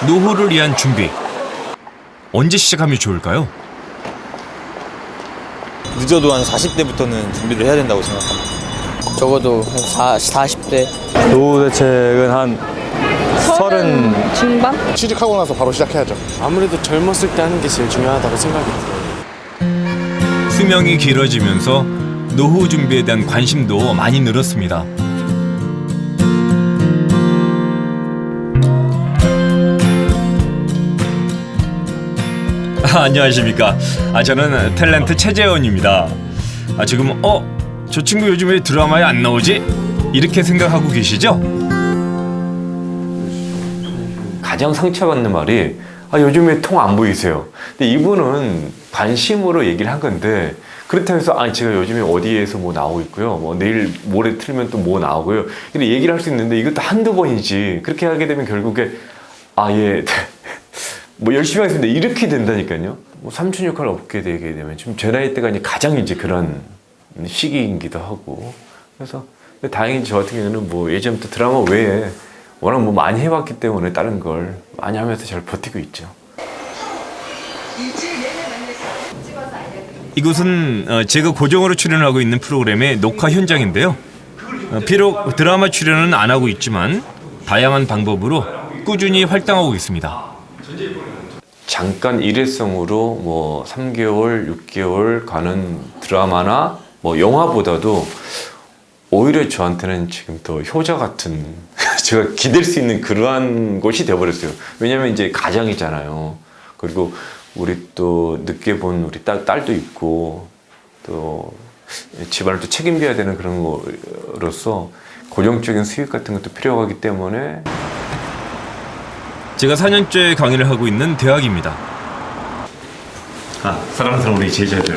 노후를 위한 준비. 언제 시작하면 좋을까요? 늦어도 한 40대부터는 준비를 해야 된다고 생각합니다. 적어도 한 40대. 노후 대책은 한 30 중반? 취직하고 나서 바로 시작해야죠. 아무래도 젊었을 때 하는 게 제일 중요하다고 생각이 들어요. 수명이 길어지면서 노후 준비에 대한 관심도 많이 늘었습니다. 안녕하십니까. 저는 탤런트 최재원입니다. 지금 저 친구 요즘 왜 드라마에 안 나오지? 이렇게 생각하고 계시죠? 가장 상처받는 말이 요즘에 통 안 보이세요. 근데 이분은 관심으로 얘기를 한 건데 그렇다고 해서 제가 요즘에 어디에서 뭐 나오고 있고요. 뭐 내일 모레 틀면 또 뭐 나오고요. 이렇게 얘기를 할 수 있는데 이것도 한두 번이지. 그렇게 하게 되면 결국에 예. 뭐 열심히 하겠습니다. 이렇게 된다니까요. 뭐 삼촌 역할을 얻게 되게 되면 지금 제 나이 때가 이제 가장 이제 그런 시기이기도 하고. 그래서 다행히 저 같은 경우는 뭐 예전부터 드라마 외에 워낙 뭐 많이 해왔기 때문에 다른 걸 많이 하면서 잘 버티고 있죠. 이곳은 제가 고정으로 출연하고 있는 프로그램의 녹화 현장인데요. 비록 드라마 출연은 안 하고 있지만 다양한 방법으로 꾸준히 활동하고 있습니다. 잠깐 일회성으로 뭐 3개월, 6개월 가는 드라마나 뭐 영화보다도 오히려 저한테는 지금 더 효자 같은 제가 기댈 수 있는 그러한 곳이 돼버렸어요. 왜냐면 이제 가장이잖아요. 그리고 우리 또 늦게 본 우리 딸도 있고 또 집안을 또 책임져야 되는 그런 거로서 고정적인 수익 같은 것도 필요하기 때문에 제가 4년째 강의를 하고 있는 대학입니다. 사랑스러운 우리 제자들.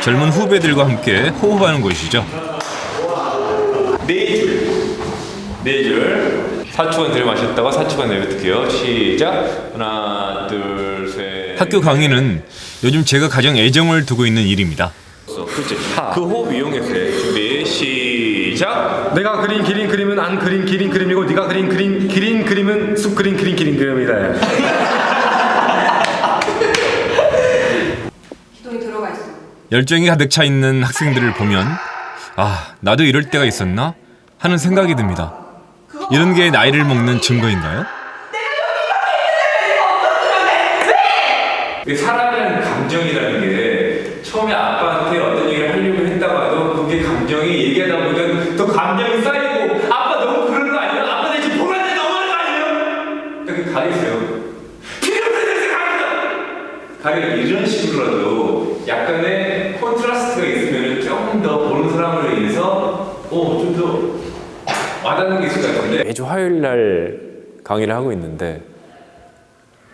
젊은 후배들과 함께 호흡하는 곳이죠. 네 줄. 4초간 들이마셨다가 4초간 내뱉을게요. 시작. 하나, 둘, 셋. 학교 강의는 요즘 제가 가장 애정을 두고 있는 일입니다. 그렇지. 그 호흡 이용해서 준비. 시작. 내가 그린 기린 그림은 안 그린 기린 그림이고 네가 그린 기린 그림은 숲 그린 기린 그림이다. 기둥이 들어가 있어. 열정이 가득 차 있는 학생들을 보면 나도 이럴 때가 있었나 하는 생각이 듭니다. 이런 게 나이를 먹는 증거인가요? 사람이라는 감정이라는 게 처음에 아빠한테 어떤 얘기를 하려고 했다가도 그게 감정이 얘기하다 보면 또 감정이 쌓이고 아빠 너무 그러는 거 아니에요? 아빠 내 지금 보면 너무하는 거 아니에요? 그렇게 가리세요. 가리를 이런 식으로라도 약간의 콘트라스트가 있으면 조금 더 보는 사람으로 인해서 좀 더 와닿는 게 있을 것 같은데 매주 화요일 날 강의를 하고 있는데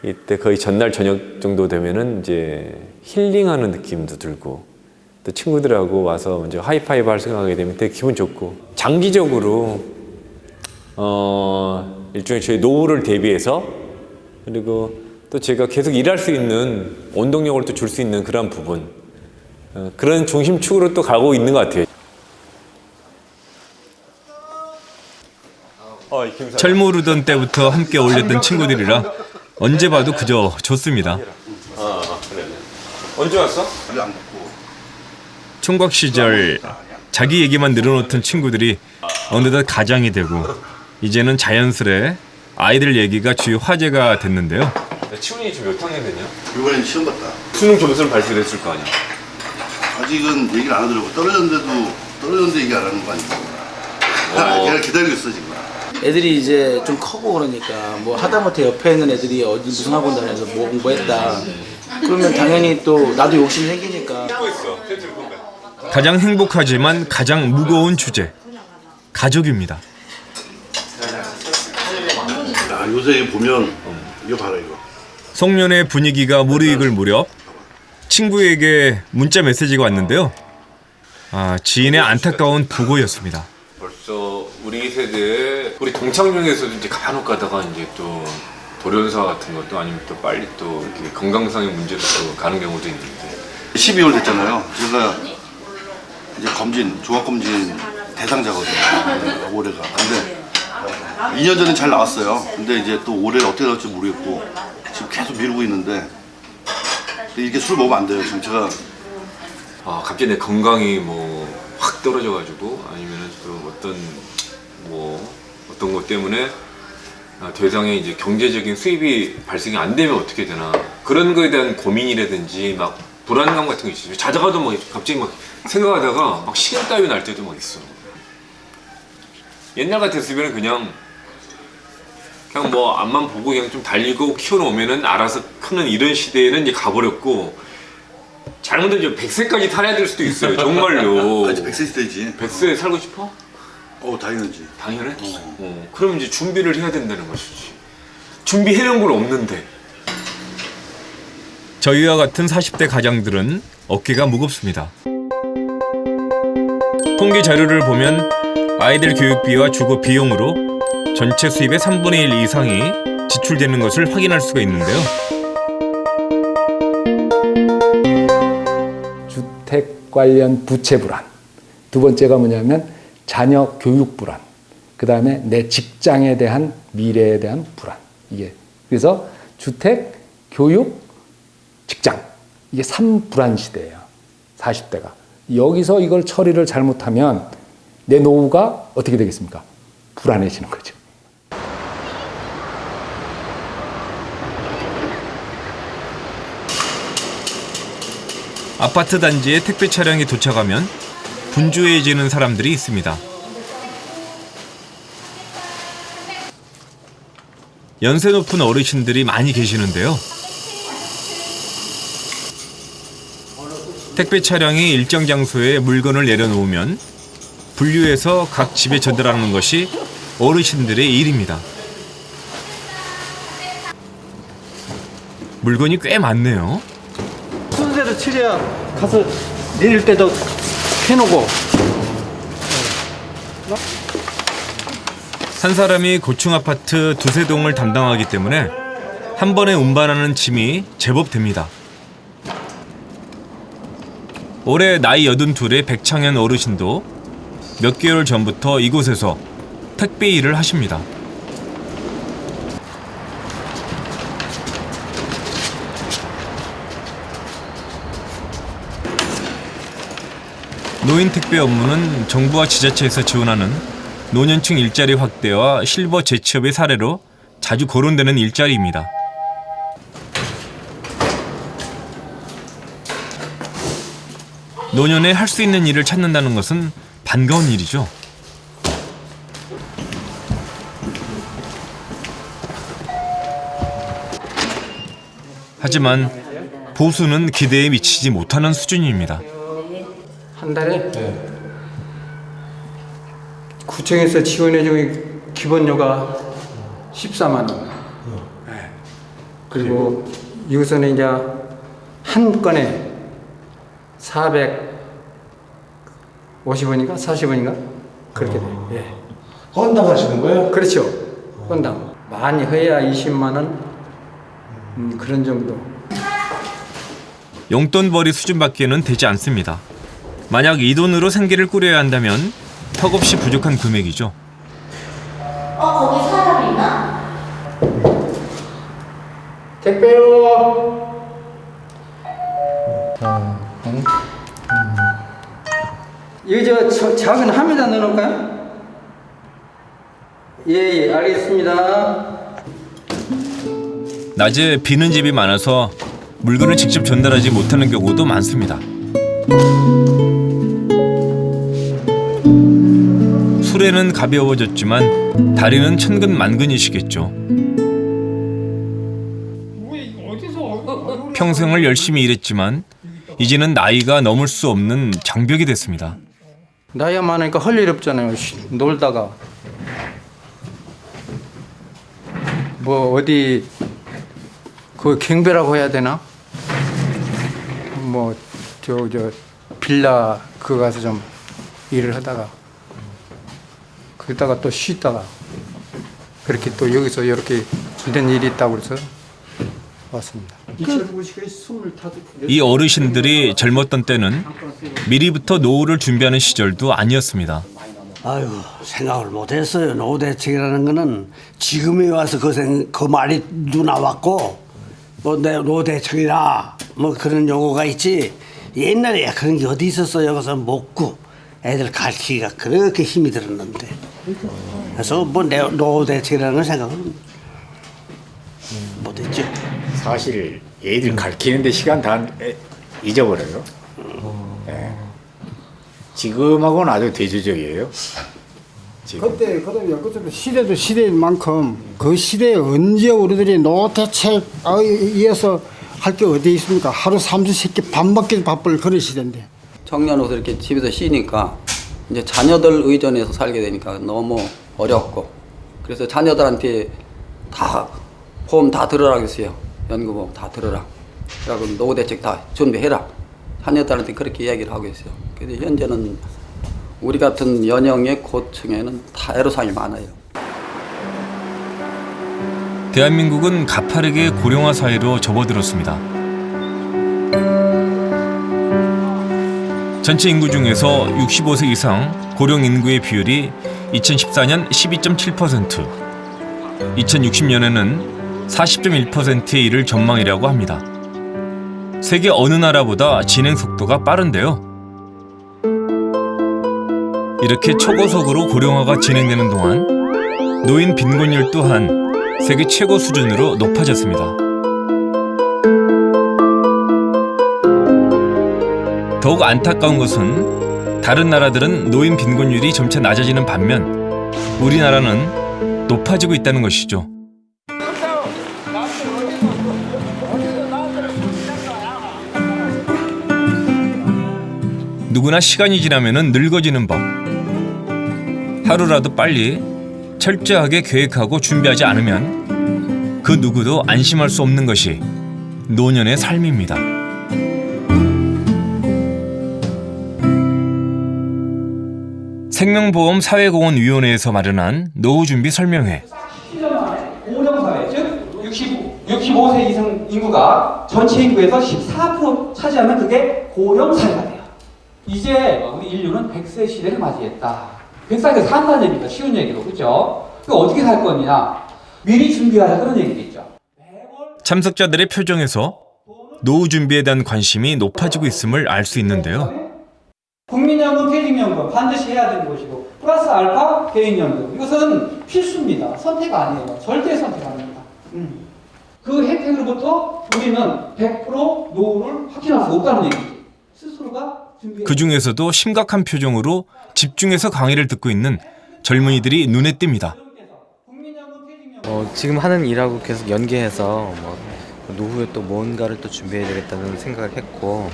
이때 거의 전날 저녁 정도 되면은 이제 힐링하는 느낌도 들고 또 친구들하고 와서 이제 하이파이브 할 생각하게 되면 되게 기분 좋고 장기적으로 일종의 저희 노후를 대비해서 그리고 또 제가 계속 일할 수 있는 원동력을 또 줄 수 있는 그런 부분 그런 중심축으로 또 가고 있는 것 같아요. 철모르던 때부터 함께 어울렸던 친구들이라 언제 봐도 그저 좋습니다. 그래. 언제 왔어? 총각 시절 자기 얘기만 늘어놓던 친구들이 어느덧 가장이 되고 이제는 자연스레 아이들 얘기가 주요 화제가 됐는데요. 치훈이 지금 몇 학년 됐냐? 이번엔 시험 봤다. 수능 점수는 발표됐을 거 아니야? 아직은 얘기를 안 하더라고. 떨어졌는데 얘기 안 하는 거 아니야. 걔가 기다리고 있어 지금. 애들이 이제 좀 커고 그러니까 뭐 하다못해 옆에 있는 애들이 어디 무슨 학원 다녀서 뭐 공부했다. 그러면 당연히 또 나도 욕심 생기니까. 가장 행복하지만 가장 무거운 주제. 가족입니다. 요새 보면 이거 봐라 이거. 송년회 분위기가 무르익을 무렵 친구에게 문자 메시지가 왔는데요. 지인의 안타까운 부고였습니다. 벌써 우리 세대 우리 동창 중에서도 이제 간혹 가다가 이제 또 돌연사 같은 것도 아니면 또 빨리 또 이렇게 건강상의 문제로 또 가는 경우도 있는데 12월 됐잖아요. 제가 이제 종합검진 대상자거든요. 올해가. 근데 2년 전에 잘 나왔어요. 근데 이제 또 올해 어떻게 나올지 모르겠고 지금 계속 미루고 있는데 이렇게 술 먹으면 안 돼요. 지금 제가 갑자기 내 건강이 뭐 확 떨어져가지고 아니면은 또 어떤 것 때문에 더 이상의 이제 경제적인 수입이 발생이 안 되면 어떻게 되나 그런 거에 대한 고민이라든지 막 불안감 같은 거 있어요. 자다가도 막 갑자기 막 생각하다가 막 식은 땀이 날 때도 막 있어. 옛날 같았으면 그냥 뭐 앞만 보고 그냥 좀 달리고 키워놓으면은 알아서 크는 이런 시대에는 이제 가버렸고 잘못하면 이제 100세까지 살아야 될 수도 있어요. 정말로. 이제 100세 시대지. 100세 살고 싶어? 당연하지. 당연해? 그럼 이제 준비를 해야 된다는 것이지. 준비해놓은 건 없는데. 저희와 같은 40대 가장들은 어깨가 무겁습니다. 통계 자료를 보면 아이들 교육비와 주거 비용으로 전체 수입의 3분의 1 이상이 지출되는 것을 확인할 수가 있는데요. 주택 관련 부채 불안. 두 번째가 뭐냐면 자녀 교육 불안. 그 다음에 내 직장에 대한 미래에 대한 불안. 이게 그래서 주택, 교육, 직장. 이게 3불안 시대예요. 40대가. 여기서 이걸 처리를 잘못하면 내 노후가 어떻게 되겠습니까? 불안해지는 거죠. 아파트 단지에 택배 차량이 도착하면 분주해지는 사람들이 있습니다. 연세 높은 어르신들이 많이 계시는데요. 택배 차량이 일정 장소에 물건을 내려놓으면 분류해서 각 집에 전달하는 것이 어르신들의 일입니다. 물건이 꽤 많네요. 순서대로 치려야 가서 내릴 때도 해놓고. 한 사람이 고층 아파트 두세 동을 담당하기 때문에 한 번에 운반하는 짐이 제법 됩니다. 올해 나이 82의 백창현 어르신도 몇 개월 전부터 이곳에서 택배 일을 하십니다. 노인 택배 업무는 정부와 지자체에서 지원하는 노년층 일자리 확대와 실버 재취업의 사례로 자주 거론되는 일자리입니다. 노년에 할 수 있는 일을 찾는다는 것은 반가운 일이죠. 하지만 보수는 기대에 미치지 못하는 수준입니다. 한 달에 구청에서 지원해준 기본료가 14만 원. 그리고 여기서는 이제 한 건에 450원인가 40원인가 그렇게 돼요. 예. 건당 하시는 거예요? 그렇죠. 건당 많이 해야 20만 원 그런 정도. 용돈벌이 수준밖에는 되지 않습니다. 만약 이 돈으로 생계를 꾸려야 한다면 턱없이 부족한 금액이죠. 거기 사람 있나? 택배요. 여기 저 작은 함에다 넣어놓을까요? 예, 알겠습니다. 낮에 비는 집이 많아서 물건을 직접 전달하지 못하는 경우도 많습니다. 술에는 가벼워졌지만 다리는 천근만근이시겠죠. 평생을 열심히 일했지만 이제는 나이가 넘을 수 없는 장벽이 됐습니다. 나이가 많으니까 할 일 없잖아요. 놀다가 뭐 어디 그 경배라고 해야 되나? 뭐 저 빌라 그 가서 좀 일을 하다가 그러다가 또 쉬다가 그렇게 또 여기서 이렇게 이런 일이 있다고 그래서 왔습니다. 이 어르신들이 젊었던 때는 미리부터 노후를 준비하는 시절도 아니었습니다. 아이고 생각을 못했어요. 노후 대책이라는 거는 지금에 와서 그 말이 나왔고 뭐 노후 대책이라 뭐 그런 용어가 있지. 옛날에 그런 게 어디 있었어요. 여기서 먹고 애들 가르치기가 그렇게 힘이 들었는데. 그래서 뭐 노후 대책이라는 걸 생각은 못했죠. 사실 애들 가르치는데 시간 다 잊어버려요. 네. 지금하고는 아주 대조적이에요. 그때 시대도 시대인 만큼 그 시대에 언제 우리들이 노후 대책에 의해서 할 게 어디 있습니까? 하루 3-4끼 밥 먹기 바쁠 그런 시대인데. 청년으로서 이렇게 집에서 쉬니까 이제 자녀들 의존해서 살게 되니까 너무 어렵고, 그래서 자녀들한테 다 보험 다 들으라 그랬어요. 연금보험 다 들으라. 그래갖고 노후 대책 다 준비해라. 자녀들한테 그렇게 이야기를 하고 있어요. 그래서 현재는 우리 같은 연령의 고층에는 다 애로사항이 많아요. 대한민국은 가파르게 고령화 사회로 접어들었습니다. 전체 인구 중에서 65세 이상 고령 인구의 비율이 2014년 12.7%, 2060년에는 40.1%에 이를 전망이라고 합니다. 세계 어느 나라보다 진행 속도가 빠른데요. 이렇게 초고속으로 고령화가 진행되는 동안 노인 빈곤율 또한 세계 최고 수준으로 높아졌습니다. 더욱 안타까운 것은 다른 나라들은 노인 빈곤율이 점차 낮아지는 반면 우리나라는 높아지고 있다는 것이죠. 누구나 시간이 지나면 늙어지는 법. 하루라도 빨리 철저하게 계획하고 준비하지 않으면 그 누구도 안심할 수 없는 것이 노년의 삶입니다. 생명보험사회공헌위원회에서 마련한 노후준비 설명회. 10년 만에 고령사회, 즉 65세 이상 인구가 전체 인구에서 14% 차지하면 그게 고령사회가 돼요. 이제 우리 인류는 100세 시대를 맞이했다. 100살에 산다는 얘기가 쉬운 얘기로, 그죠? 그 어떻게 살 거냐? 미리 준비하자, 그런 얘기겠죠. 참석자들의 표정에서 노후 준비에 대한 관심이 높아지고 있음을 알 수 있는데요. 국민연금, 퇴직연금 반드시 해야 되는 것이고, 플러스 알파 개인연금, 이것은 필수입니다. 선택 아니에요. 절대 선택 아닙니다. 그 혜택으로부터 우리는 100% 노후를 확인할 수 없다는 얘기죠. 스스로가 그 중에서도 심각한 표정으로 집중해서 강의를 듣고 있는 젊은이들이 눈에 띕니다. 지금 하는 일하고 계속 연계해서 노후에 또 뭔가를 또 준비해야 되겠다는 생각을 했고,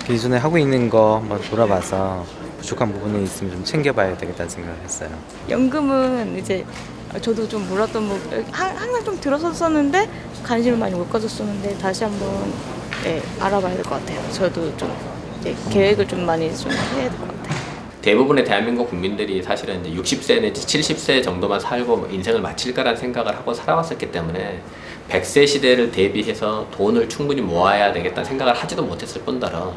기존에 하고 있는 거 한번 돌아봐서 부족한 부분이 있으면 좀 챙겨봐야 되겠다는 생각을 했어요. 연금은 이제 저도 좀 몰랐던 부분, 항상 좀 들었었는데 관심을 많이 못 가졌었는데 다시 한번 알아봐야 될 것 같아요. 저도 좀 계획을 좀 많이 좀 해야 될 것 같아요. 대부분의 대한민국 국민들이 사실은 이제 60세 내지 70세 정도만 살고 인생을 마칠 거라는 생각을 하고 살아왔었기 때문에 100세 시대를 대비해서 돈을 충분히 모아야 되겠다는 생각을 하지도 못했을 뿐더러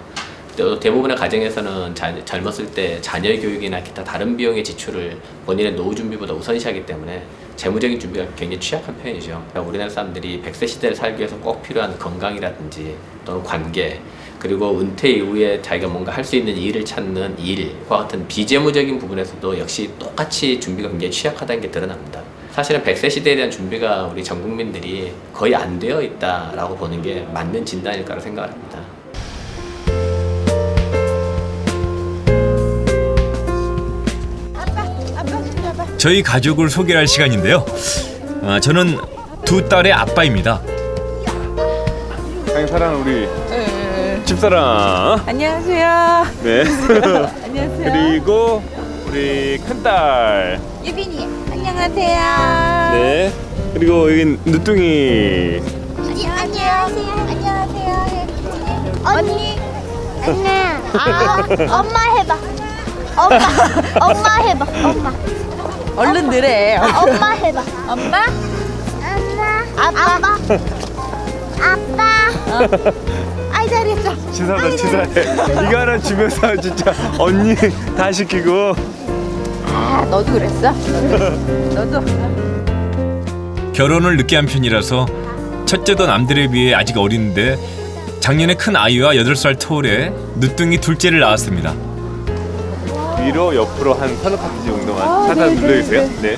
또 대부분의 가정에서는 젊었을 때 자녀 교육이나 기타 다른 비용의 지출을 본인의 노후 준비보다 우선시하기 때문에 재무적인 준비가 굉장히 취약한 편이죠. 우리나라 사람들이 100세 시대를 살기 위해서 꼭 필요한 건강이라든지 또는 관계, 그리고 은퇴 이후에 자기가 뭔가 할 수 있는 일을 찾는 일과 같은 비재무적인 부분에서도 역시 똑같이 준비가 굉장히 취약하다는 게 드러납니다. 사실은 100세 시대에 대한 준비가 우리 전 국민들이 거의 안 되어 있다라고 보는 게 맞는 진단일까라고 생각을 합니다. 저희 가족을 소개할 시간인데요. 저는 두 딸의 아빠입니다. 사랑하는 우리 집사람. 안녕하세요. 네. 안녕하세요. 그리고 우리 큰딸. 유빈이 안녕하세요. 네. 그리고 여긴 누뚱이. 안녕하세요. 안녕하세요. 언니. 안녕. 엄마 해봐. 엄마 해봐. 엄마. 얼른 느래. 엄마 해봐. 엄마. 아빠. 아이 잘했어. 치사해. 이거 하나 집에서 진짜 언니 다 시키고. 아, 너도 그랬어? 너도. 결혼을 늦게 한 편이라서 첫째도 남들에 비해 아직 어린데 작년에 큰 아이와 8살 터울에 늦둥이 둘째를 낳았습니다. 위로 옆으로 한 서너 파트 정도만 살짝 눌러주세요. 네.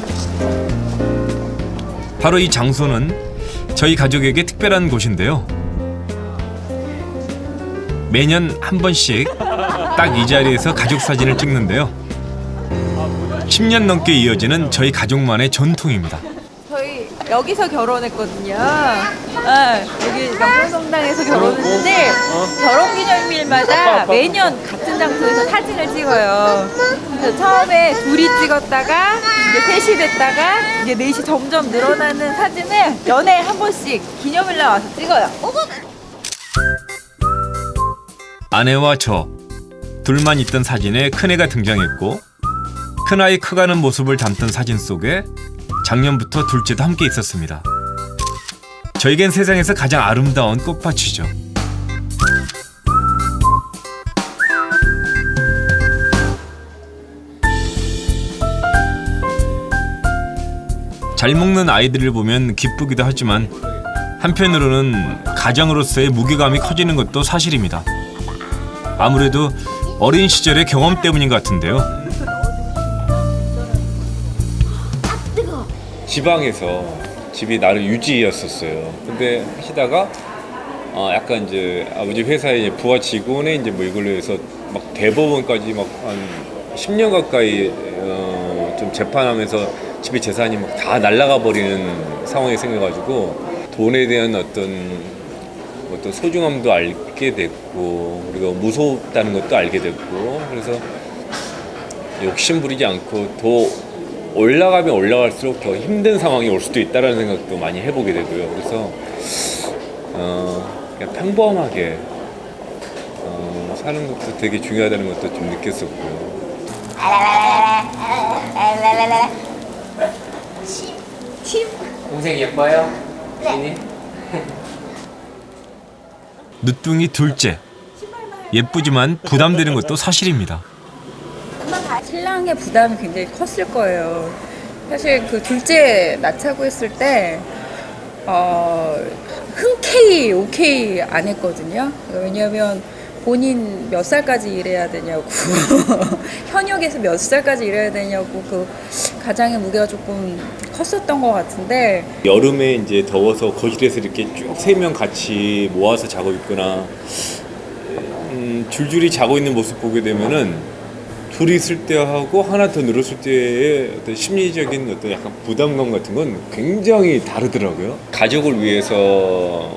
바로 이 장소는 저희 가족에게 특별한 곳인데요. 매년 한 번씩 딱 이 자리에서 가족 사진을 찍는데요. 10년 넘게 이어지는 저희 가족만의 전통입니다. 저희 여기서 결혼했거든요. 여기 명동성당에서 결혼했는데 결혼기념일마다 매년 같은 장소에서 사진을 찍어요. 그래서 처음에 둘이 찍었다가 이제 셋이 됐다가 이제 넷이 점점 늘어나는 사진을 연애에 한 번씩 기념일날 와서 찍어요. 아내와 저 둘만 있던 사진에 큰애가 등장했고 큰아이 커가는 모습을 담던 사진 속에 작년부터 둘째도 함께 있었습니다. 저에겐 세상에서 가장 아름다운 꽃밭이죠. 잘 먹는 아이들을 보면 기쁘기도 하지만 한편으로는 가장으로서의 무게감이 커지는 것도 사실입니다. 아무래도 어린 시절의 경험 때문인 것 같은데요. 지방에서 집이 나름 유지였었어요. 근데 하시다가 약간 이제 아버지 회사에 이제 부하 직원에 이제 뭐 이걸로 해서 막 대법원까지 막 한 10년 가까이 좀 재판하면서 집에 재산이 막 다 날아가 버리는 상황이 생겨가지고 돈에 대한 어떤 소중함도 알게 됐고 그리고 무섭다는 것도 알게 됐고 그래서 욕심 부리지 않고 더 올라가면 올라갈수록 더 힘든 상황이 올 수도 있다는 생각도 많이 해보게 되고요. 그래서 그냥 평범하게 사는 것도 되게 중요하다는 것도 좀 느꼈었고요. 침. 동생 예뻐요? 네. 늦둥이 둘째. 예쁘지만 부담되는 것도 사실입니다. 신랑의 부담이 굉장히 컸을 거예요. 사실 그 둘째 낳자고 했을 때 흔쾌히 오케이 안 했거든요. 왜냐하면 본인 몇 살까지 일해야 되냐고 현역에서 몇 살까지 일해야 되냐고 그 가장의 무게가 조금 컸었던 것 같은데 여름에 이제 더워서 거실에서 이렇게 쭉 3명 같이 모아서 자고 있거나 줄줄이 자고 있는 모습 보게 되면은 둘이 있을 때하고 하나 더 늘었을 때의 어떤 심리적인 어떤 약간 부담감 같은 건 굉장히 다르더라고요. 가족을 위해서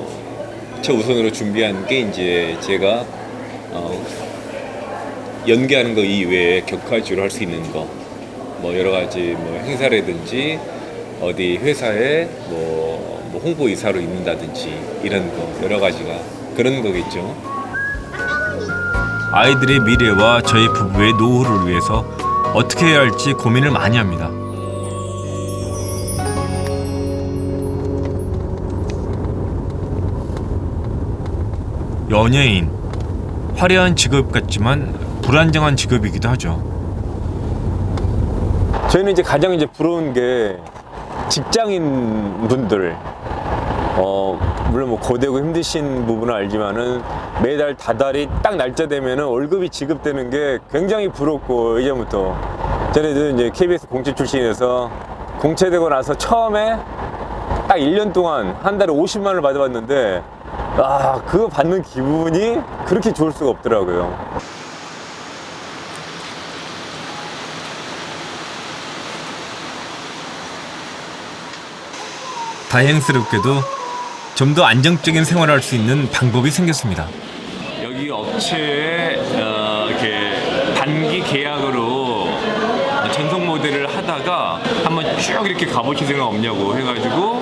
최우선으로 준비한 게 이제 제가 연기하는 거 이외에 격화주로 할 수 있는 거, 뭐 여러 가지 뭐 행사라든지 어디 회사에 뭐 홍보 이사로 있는다든지 이런 거 여러 가지가 그런 거겠죠. 아이들의 미래와 저희 부부의 노후를 위해서 어떻게 해야 할지 고민을 많이 합니다. 연예인, 화려한 직업 같지만 불안정한 직업이기도 하죠. 저희는 이제 가장 이제 부러운 게 직장인 분들, 물론 뭐 고되고 힘드신 부분은 알지만은 매달 다달이 딱 날짜 되면은 월급이 지급되는 게 굉장히 부럽고 예전부터 저희도 이제 KBS 공채 출신이어서 공채되고 나서 처음에 딱 1년 동안 한 달에 50만 원을 받아봤는데 그거 받는 기분이 그렇게 좋을 수가 없더라고요. 다행스럽게도 좀 더 안정적인 생활을 할 수 있는 방법이 생겼습니다. 여기 업체에 이렇게 단기 계약으로 전속 모델을 하다가 한번 쭉 이렇게 가보실 생각 없냐고 해가지고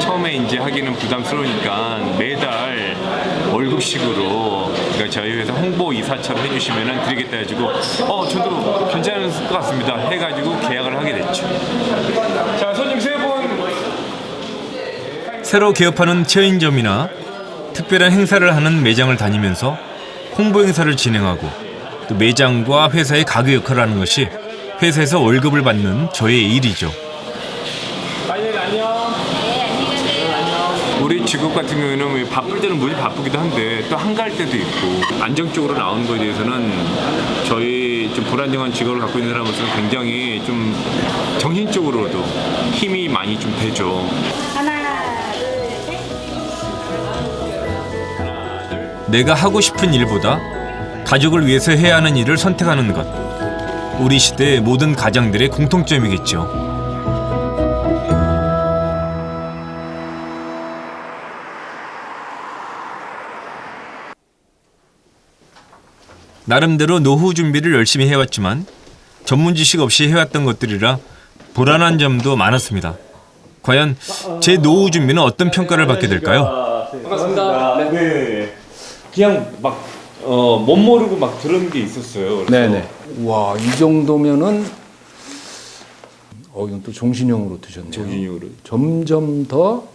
처음에 이제 하기는 부담스러우니까 매달 월급식으로 그러니까 저희 회사 홍보 이사처럼 해주시면 드리겠다 해가지고 저도 괜찮을 것 같습니다 해가지고 계약을 하게 됐죠. 자, 손님 세 분. 새로 개업하는 체인점이나 특별한 행사를 하는 매장을 다니면서 홍보 행사를 진행하고 또 매장과 회사의 가게 역할을 하는 것이 회사에서 월급을 받는 저의 일이죠. 우리 직업 같은 경우에는 바쁠 때는 무지 바쁘기도 한데 또 한가할 때도 있고 안정적으로 나오는 거에 대해서는 저희 좀 불안정한 직업을 갖고 있는 사람으로서는 굉장히 좀 정신적으로도 힘이 많이 좀 되죠. 내가 하고 싶은 일보다 가족을 위해서 해야 하는 일을 선택하는 것. 우리 시대의 모든 가장들의 공통점이겠죠. 나름대로 노후 준비를 열심히 해왔지만 전문 지식 없이 해왔던 것들이라 불안한 점도 많았습니다. 과연 제 노후 준비는 어떤 평가를 받게 될까요? 반갑습니다. 네. 그냥 막 못 모르고 막 들은 게 있었어요. 네네. 와, 이 정도면은 이건 또 종신형으로 드셨네요. 종신형으로. 점점 더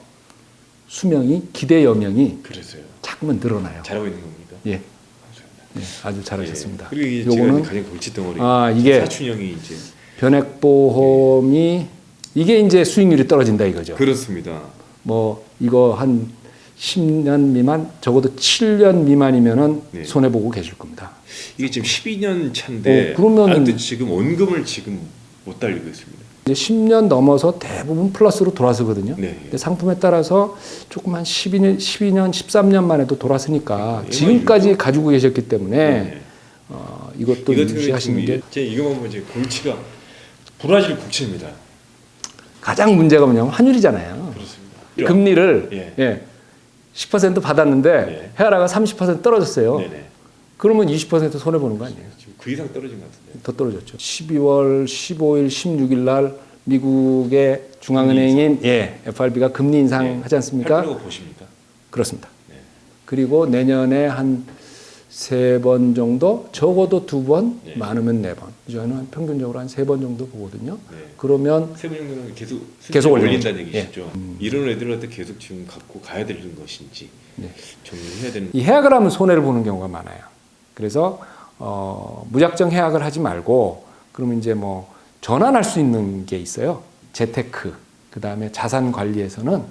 수명이 기대 여명이 그래서요. 자꾸만 늘어나요. 잘하고 있는 겁니까? 예. 네, 아주 잘하셨습니다. 그리고 이게 제가 가장 골칫덩어리. 이게 사춘형이 이제 변액보험이 이게 이제 수익률이 떨어진다 이거죠. 그렇습니다. 뭐 이거 한 10년 미만, 적어도 7년 미만이면은 네. 손해 보고 계실 겁니다. 이게 지금 12년 차인데 그러면 아무튼 지금 원금을 지금 못 달리고 있습니다. 이제 10년 넘어서 대부분 플러스로 돌아서거든요. 네. 근데 상품에 따라서 조금 한 12년, 13년만 해도 돌았으니까 지금까지 가지고 계셨기 때문에 이것도 유지하시는 게 제 이거만 보면 제 골치가 브라질 국채입니다. 가장 문제가 뭐냐면 환율이잖아요. 그렇습니다. 금리를 10% 받았는데 헤아라가 30% 떨어졌어요. 네네. 그러면 20% 손해 보는 거 아니에요? 지금 그 이상 떨어진 것 같은데. 더 떨어졌죠. 12월 15일, 16일 날 미국의 중앙은행인 FRB가 금리 인상하지 않습니까? 할 거라고 보십니까? 그렇습니다. 네. 그리고 내년에 한 3번 정도, 적어도 2번, 많으면 4번. 저는 평균적으로 한 3번 정도 보거든요. 네. 그러면 3번 정도는 계속 올린다는 얘기시죠. 이런 애들한테 계속 지금 갖고 가야 되는 것인지 정리해야 되는. 이 해약을 하면 손해를 보는 경우가 많아요. 그래서 무작정 해약을 하지 말고 그러면 이제 뭐 전환할 수 있는 게 있어요. 재테크, 그 다음에 자산 관리에서는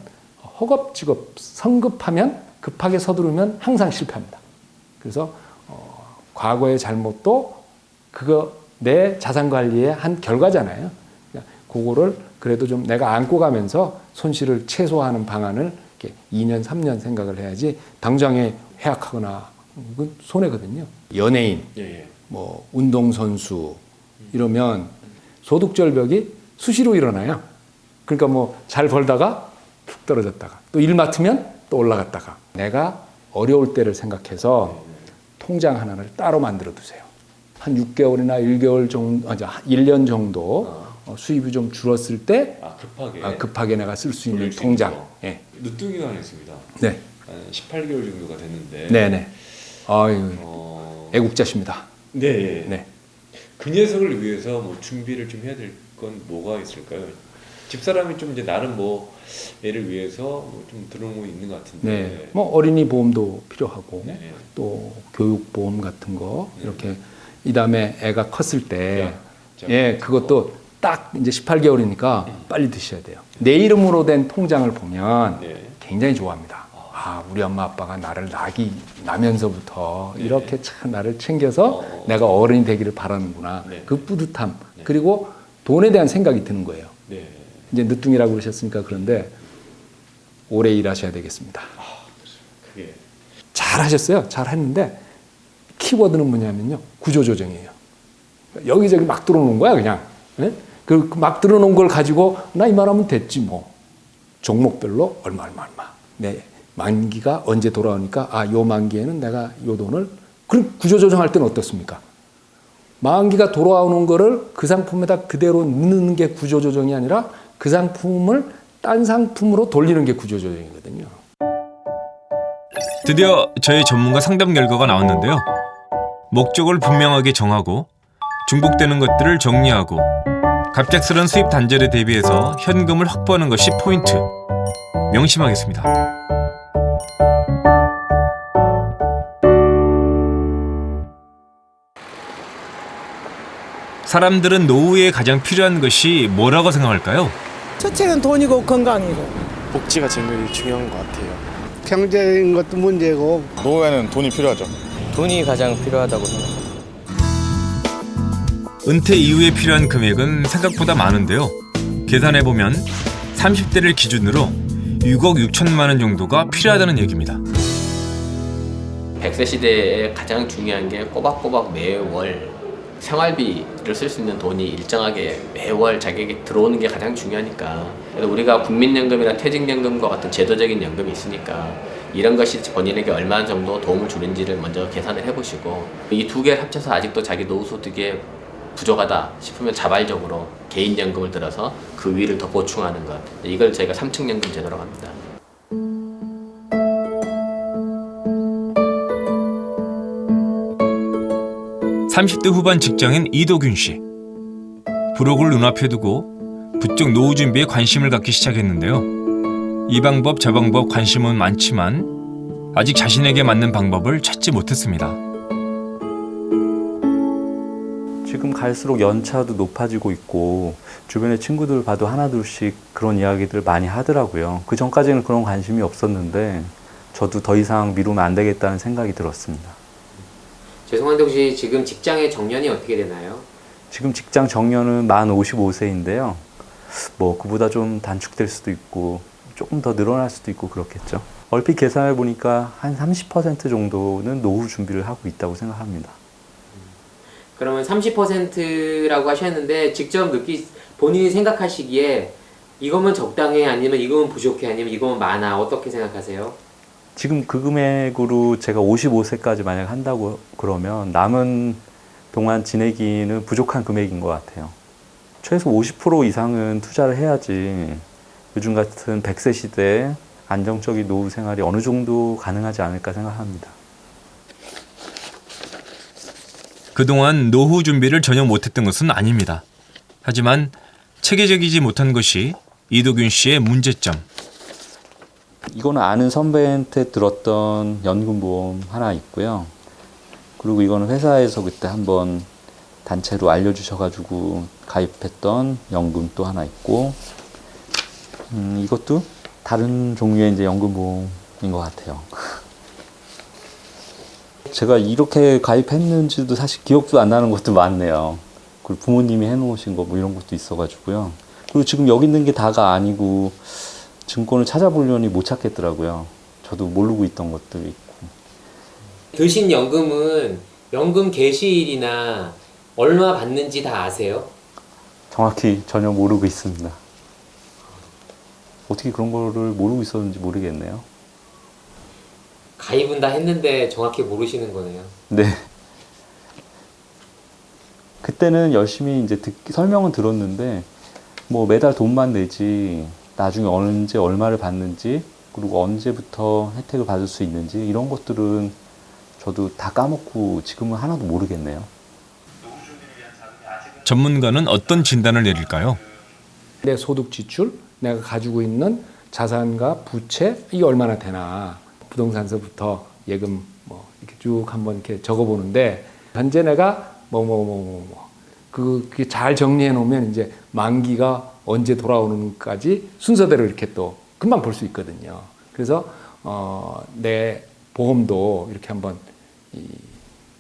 허겁지겁 성급하면 급하게 서두르면 항상 실패합니다. 그래서 과거의 잘못도 그거 내 자산 관리의 한 결과잖아요. 그러니까 그거를 그래도 좀 내가 안고 가면서 손실을 최소화하는 방안을 이렇게 2년, 3년 생각을 해야지 당장에 해약하거나 그건 손해거든요. 연예인, 뭐 운동선수 이러면 소득 절벽이 수시로 일어나요. 그러니까 뭐 잘 벌다가 툭 떨어졌다가 또 일 맡으면 또 올라갔다가 내가 어려울 때를 생각해서 통장 하나를 따로 만들어 두세요. 한 6개월이나 1개월 정도, 1년 정도 수입이 좀 줄었을 때 급하게 내가 쓸 수 있는 통장. 예. 늦둥이가 하나 있습니다. 네. 한 18개월 정도가 됐는데. 네네. 애국자십니다. 네. 네. 그 녀석을 위해서 뭐 준비를 좀 해야 될 건 뭐가 있을까요? 집사람이 좀 이제 나름 뭐 애를 위해서 좀 들어놓고 있는 것 같은데. 네. 뭐 어린이 보험도 필요하고 또 교육 보험 같은 거 이렇게 이 다음에 애가 컸을 때 그것도 딱 이제 18개월이니까 빨리 드셔야 돼요. 내 이름으로 된 통장을 보면 굉장히 좋아합니다. 우리 엄마 아빠가 나를 나면서부터 이렇게 참 나를 챙겨서 내가 어른이 되기를 바라는구나. 그 뿌듯함. 그리고 돈에 대한 생각이 드는 거예요. 이제 늦둥이라고 그러셨으니까 그런데 오래 일하셔야 되겠습니다. 잘 하셨어요. 잘 했는데 키워드는 뭐냐면요. 구조조정이에요. 여기저기 막 들어놓은 거야 그냥. 그 막 들어놓은 걸 가지고 나 이만하면 됐지 뭐. 종목별로 얼마. 네. 만기가 언제 돌아오니까 요 만기에는 내가 요 돈을 그럼 구조조정할 때는 어떻습니까? 만기가 돌아오는 거를 그 상품에다 그대로 넣는 게 구조조정이 아니라 그 상품을 딴 상품으로 돌리는 게 구조조정이거든요. 드디어 저의 전문가 상담 결과가 나왔는데요. 목적을 분명하게 정하고 중복되는 것들을 정리하고 갑작스런 수입 단절에 대비해서 현금을 확보하는 것이 포인트. 명심하겠습니다. 사람들은 노후에 가장 필요한 것이 뭐라고 생각할까요? 첫째는 돈이고 건강이고. 복지가 제일 중요한 것 같아요. 경제인 것도 문제고. 노후에는 돈이 필요하죠. 돈이 가장 필요하다고 생각합니다. 은퇴 이후에 필요한 금액은 생각보다 많은데요. 계산해보면 30대를 기준으로 6억 6천만 원 정도가 필요하다는 얘기입니다. 100세 시대에 가장 중요한 게 꼬박꼬박 매월 생활비를 쓸 수 있는 돈이 일정하게 매월 자기에게 들어오는 게 가장 중요하니까. 그래서 우리가 국민연금이나 퇴직연금과 같은 제도적인 연금이 있으니까 이런 것이 본인에게 얼마나 정도 도움을 주는지를 먼저 계산을 해보시고, 이 두 개를 합쳐서 아직도 자기 노후소득에 부족하다 싶으면 자발적으로 개인연금을 들어서 그 위를 더 보충하는 것, 이걸 저희가 3층 연금 제도라고 합니다. (30대) 후반 직장인 이도균 씨. 부록을 눈앞에 두고 부쩍 노후 준비에 관심을 갖기 시작했는데요. 이 방법 저 방법 관심은 많지만 아직 자신에게 맞는 방법을 찾지 못했습니다. 지금 갈수록 연차도 높아지고 있고 주변의 친구들 봐도 하나둘씩 그런 이야기들 많이 하더라고요. 그 전까지는 그런 관심이 없었는데 저도 더 이상 미루면 안 되겠다는 생각이 들었습니다. 죄송한데 혹시 지금 직장의 정년이 어떻게 되나요? 지금 직장 정년은 만 55세인데요. 뭐 그보다 좀 단축될 수도 있고 조금 더 늘어날 수도 있고 그렇겠죠. 얼핏 계산해 보니까 한 30% 정도는 노후 준비를 하고 있다고 생각합니다. 그러면 30%라고 하셨는데 직접 본인이 생각하시기에 이거면 적당해, 아니면 이거면 부족해, 아니면 이거면 많아, 어떻게 생각하세요? 지금 그 금액으로 제가 55세까지 만약 한다고 그러면 남은 동안 지내기는 부족한 금액인 것 같아요. 최소 50% 이상은 투자를 해야지 요즘 같은 100세 시대에 안정적인 노후 생활이 어느 정도 가능하지 않을까 생각합니다. 그동안 노후 준비를 전혀 못했던 것은 아닙니다. 하지만 체계적이지 못한 것이 이도균 씨의 문제점. 이거는 아는 선배한테 들었던 연금보험 하나 있고요. 그리고 이거는 회사에서 그때 한번 단체로 알려주셔가지고 가입했던 연금 또 하나 있고, 이것도 다른 종류의 이제 연금보험인 것 같아요. 제가 이렇게 가입했는지도 사실 기억도 안 나는 것도 많네요. 그리고 부모님이 해놓으신 거 뭐 이런 것도 있어가지고요. 그리고 지금 여기 있는 게 다가 아니고 증권을 찾아보려니 못 찾겠더라고요. 저도 모르고 있던 것들이 있고. 드신 연금은 연금 개시일이나 얼마 받는지 다 아세요? 정확히 전혀 모르고 있습니다. 어떻게 그런 거를 모르고 있었는지 모르겠네요. 가입은 다 했는데 정확히 모르시는 거네요. 네. 그때는 열심히 이제 설명은 들었는데 뭐 매달 돈만 내지 나중에 언제 얼마를 받는지 그리고 언제부터 혜택을 받을 수 있는지 이런 것들은 저도 다 까먹고 지금은 하나도 모르겠네요. 전문가는 어떤 진단을 내릴까요? 내 소득 지출, 내가 가지고 있는 자산과 부채 이게 얼마나 되나, 부동산서부터 예금 뭐 이렇게 쭉 한번 이렇게 적어보는데 현재 내가 그게 잘 정리해 놓으면 이제 만기가 언제 돌아오는까지 순서대로 이렇게 또 금방 볼 수 있거든요. 그래서 내 보험도 이렇게 한번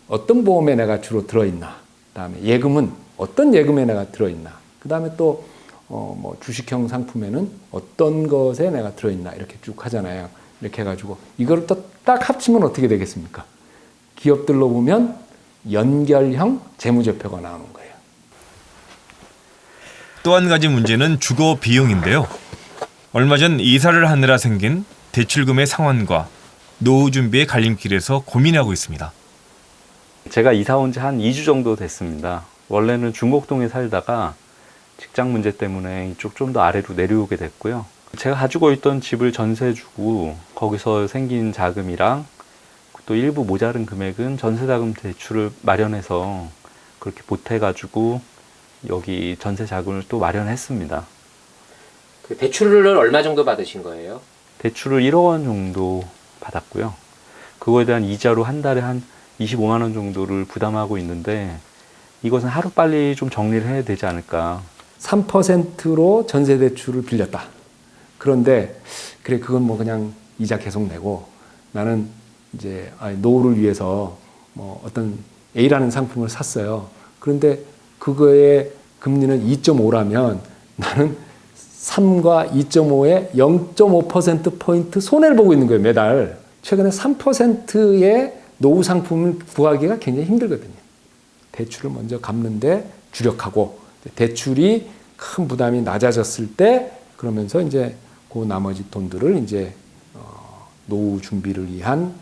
어떤 보험에 내가 주로 들어있나, 그다음에 예금은 어떤 예금에 내가 들어있나, 그다음에 또 뭐 주식형 상품에는 어떤 것에 내가 들어있나 이렇게 쭉 하잖아요. 이렇게 해가지고 이걸 또 딱 합치면 어떻게 되겠습니까? 기업들로 보면 연결형 재무제표가 나오는 거예요. 또 한 가지 문제는 주거 비용인데요. 얼마 전 이사를 하느라 생긴 대출금의 상환과 노후 준비의 갈림길에서 고민하고 있습니다. 제가 이사 온 지 한 2주 정도 됐습니다. 원래는 중곡동에 살다가 직장 문제 때문에 이쪽 좀 더 아래로 내려오게 됐고요. 제가 가지고 있던 집을 전세 주고 거기서 생긴 자금이랑 또 일부 모자른 금액은 전세자금 대출을 마련해서 그렇게 보태가지고 여기 전세 자금을 또 마련했습니다. 그 대출을 얼마 정도 받으신 거예요? 대출을 1억 원 정도 받았고요. 그거에 대한 이자로 한 달에 한 25만 원 정도를 부담하고 있는데 이것은 하루빨리 좀 정리를 해야 되지 않을까. 3%로 전세대출을 빌렸다. 그런데 그래 그건 뭐 그냥 이자 계속 내고 나는 이제 노후를 위해서 뭐 어떤 A라는 상품을 샀어요. 그런데 그거의 금리는 2.5라면 나는 3과 2.5에 0.5%포인트 손해를 보고 있는 거예요, 매달. 최근에 3%의 노후 상품을 구하기가 굉장히 힘들거든요. 대출을 먼저 갚는데 주력하고 대출이 큰 부담이 낮아졌을 때 그러면서 이제 그 나머지 돈들을 이제 노후 준비를 위한